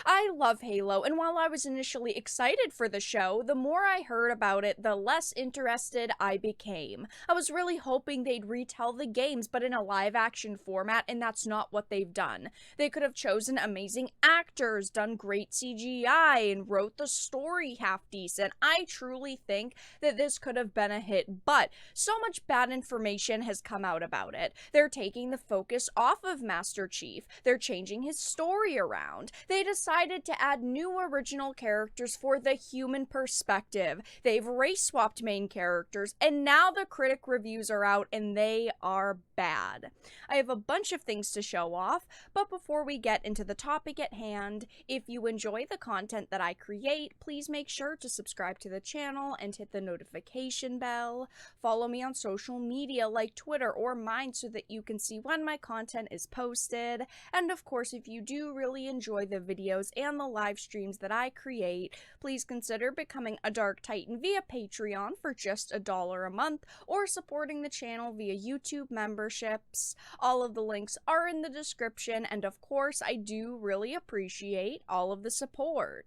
I love Halo, and while I was initially excited for the show, the more I heard about it, the less interested I became. I was really hoping they'd retell the games, but in a live action format, and that's not what they've done. They could have chosen amazing actors, done great CGI, and wrote the story half decent. I truly think that this could have been a hit, but so much bad information has come out about it. They're taking the focus off of Master Chief. They're changing his story around. They decided to add new original characters for the human perspective. They've race swapped main characters, and now the critic reviews are out and they are bad. I have a bunch of things to show off, but before we get into the topic at hand, if you enjoy the content that I create, please make sure to subscribe to the channel and hit the notification bell. Follow me on social media like Twitter or mine so that you can see when my content is posted. And of course, if you do really enjoy the videos and the live streams that I create, please consider becoming a Dark Titan via Patreon for just $1 a month, or supporting the channel via YouTube memberships. All of the links are in the description, and of course, I do really appreciate all of the support.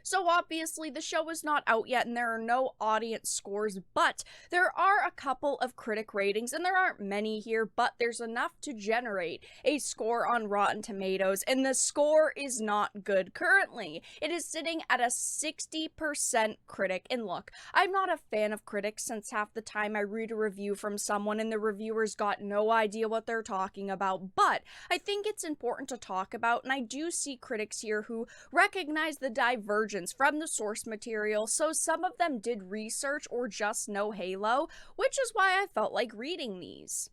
So obviously the show is not out yet and there are no audience scores, but there are a couple of critic ratings, and there aren't many here, but there's enough to generate a score on Rotten Tomatoes, and the score is not good currently. It is sitting at a 60% critic, and look, I'm not a fan of critics since half the time I read a review from someone and the reviewers got no idea what they're talking about, but I think it's important to talk about, and I do see critics here who recognize the divergence from the source material, so some of them did research or just know Halo, which is why I felt like reading these.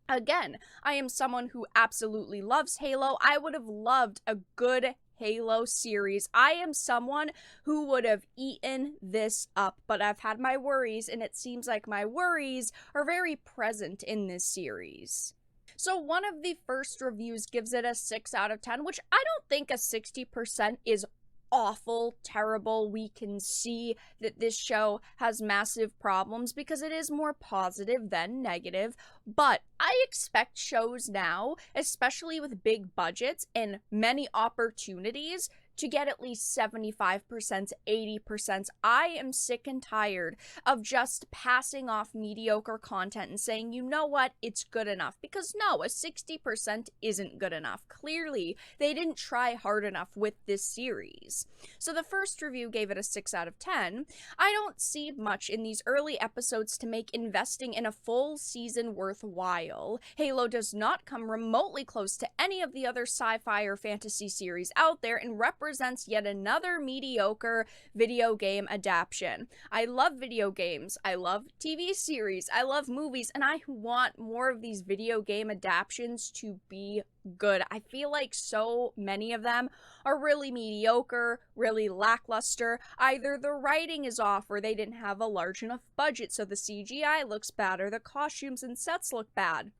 Again, I am someone who absolutely loves Halo. I would have loved a good Halo series. I am someone who would have eaten this up, but I've had my worries, and it seems like my worries are very present in this series. So one of the first reviews gives it a 6 out of 10, which I don't think a 60% is awful, terrible. We can see that this show has massive problems because it is more positive than negative, but I expect shows now, especially with big budgets and many opportunities, to get at least 75%, 80%. I am sick and tired of just passing off mediocre content and saying, you know what, it's good enough. Because no, a 60% isn't good enough. Clearly, they didn't try hard enough with this series. So the first review gave it a 6 out of 10. I don't see much in these early episodes to make investing in a full season worthwhile. Halo does not come remotely close to any of the other sci-fi or fantasy series out there and represents yet another mediocre video game adaptation. I love video games, I love TV series, I love movies, and I want more of these video game adaptations to be good. I feel like so many of them are really mediocre, really lackluster. Either the writing is off or they didn't have a large enough budget so the CGI looks bad or the costumes and sets look bad.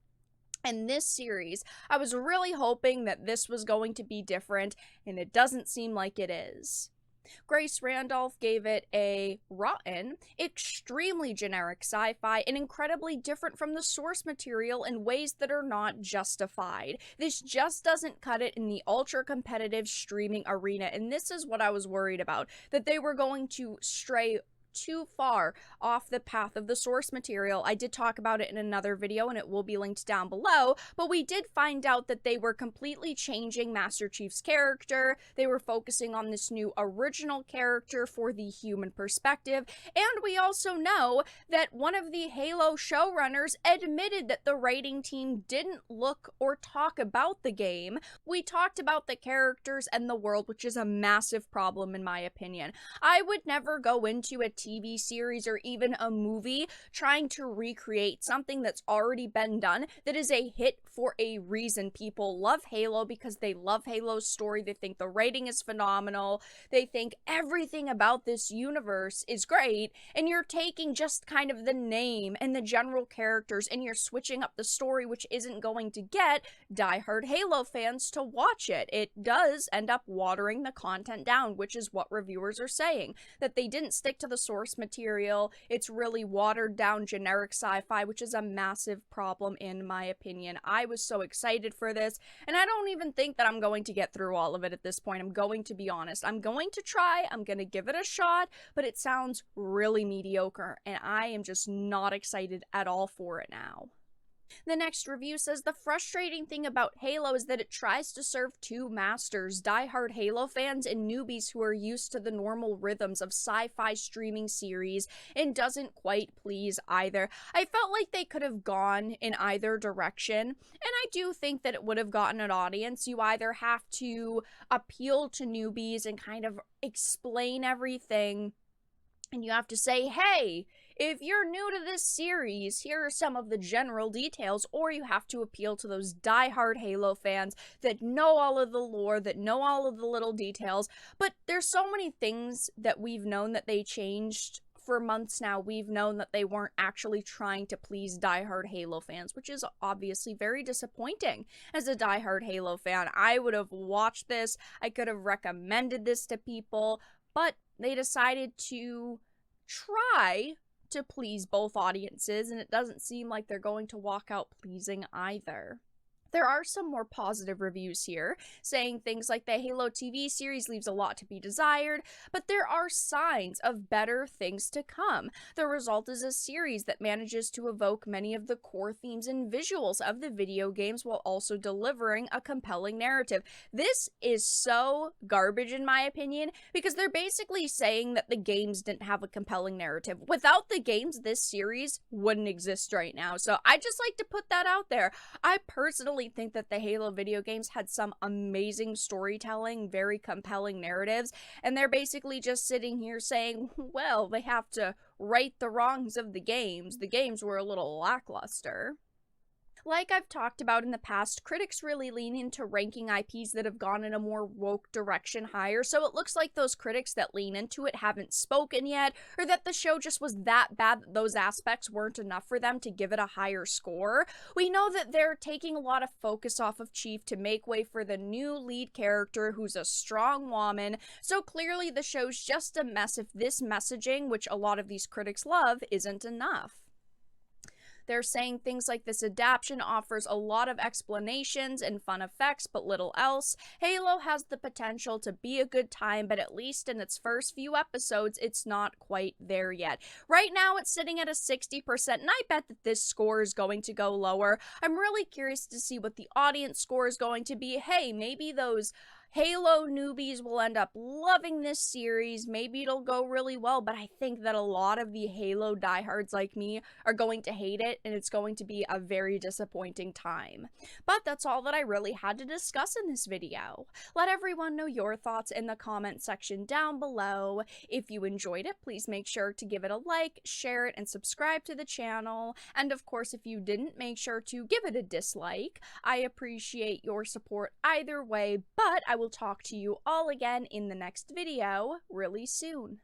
In this series, I was really hoping that this was going to be different, and it doesn't seem like it is. Grace Randolph gave it a rotten, extremely generic sci-fi, and incredibly different from the source material in ways that are not justified. This just doesn't cut it in the ultra-competitive streaming arena, and this is what I was worried about, that they were going to stray too far off the path of the source material. I did talk about it in another video and it will be linked down below, but we did find out that they were completely changing Master Chief's character. They were focusing on this new original character for the human perspective, and we also know that one of the Halo showrunners admitted that the writing team didn't look or talk about the game. We talked about the characters and the world, which is a massive problem in my opinion. I would never go into a TV series or even a movie trying to recreate something that's already been done that is a hit for a reason. People love Halo because they love Halo's story. They think the writing is phenomenal. They think everything about this universe is great, and you're taking just kind of the name and the general characters and you're switching up the story, which isn't going to get diehard Halo fans to watch it. It does end up watering the content down, which is what reviewers are saying, that they didn't stick to the source source material. It's really watered down generic sci-fi, which is a massive problem in my opinion. I was so excited for this, and I don't even think that I'm going to get through all of it at this point. I'm going to be honest. I'm going to try, I'm going to give it a shot, but it sounds really mediocre, and I am just not excited at all for it now. The next review says the frustrating thing about Halo is that it tries to serve two masters, diehard Halo fans and newbies who are used to the normal rhythms of sci-fi streaming series, and doesn't quite please either. I felt like they could have gone in either direction, and I do think that it would have gotten an audience. You either have to appeal to newbies and kind of explain everything, and you have to say, hey, if you're new to this series, here are some of the general details, or you have to appeal to those diehard Halo fans that know all of the lore, that know all of the little details. But there's so many things that we've known that they changed for months now. We've known that they weren't actually trying to please diehard Halo fans, which is obviously very disappointing. As a diehard Halo fan, I would have watched this, I could have recommended this to people, but they decided to try to please both audiences, and it doesn't seem like they're going to walk out pleasing either. There are some more positive reviews here, saying things like the Halo TV series leaves a lot to be desired, but there are signs of better things to come. The result is a series that manages to evoke many of the core themes and visuals of the video games while also delivering a compelling narrative. This is so garbage in my opinion, because they're basically saying that the games didn't have a compelling narrative. Without the games, this series wouldn't exist right now. So I just like to put that out there. I personally think that the Halo video games had some amazing storytelling, very compelling narratives, and they're basically just sitting here saying, well, they have to right the wrongs of the games. The games were a little lackluster. Like I've talked about in the past, critics really lean into ranking IPs that have gone in a more woke direction higher, so it looks like those critics that lean into it haven't spoken yet, or that the show just was that bad that those aspects weren't enough for them to give it a higher score. We know that they're taking a lot of focus off of Chief to make way for the new lead character who's a strong woman, so clearly the show's just a mess if this messaging, which a lot of these critics love, isn't enough. They're saying things like this adaptation offers a lot of explanations and fun effects, but little else. Halo has the potential to be a good time, but at least in its first few episodes, it's not quite there yet. Right now, it's sitting at a 60%, and I bet that this score is going to go lower. I'm really curious to see what the audience score is going to be. Hey, maybe those Halo newbies will end up loving this series. Maybe it'll go really well, but I think that a lot of the Halo diehards like me are going to hate it, and it's going to be a very disappointing time. But that's all that I really had to discuss in this video. Let everyone know your thoughts in the comment section down below. If you enjoyed it, please make sure to give it a like, share it, and subscribe to the channel. And of course, if you didn't, make sure to give it a dislike. I appreciate your support either way, but I will talk to you all again in the next video really soon.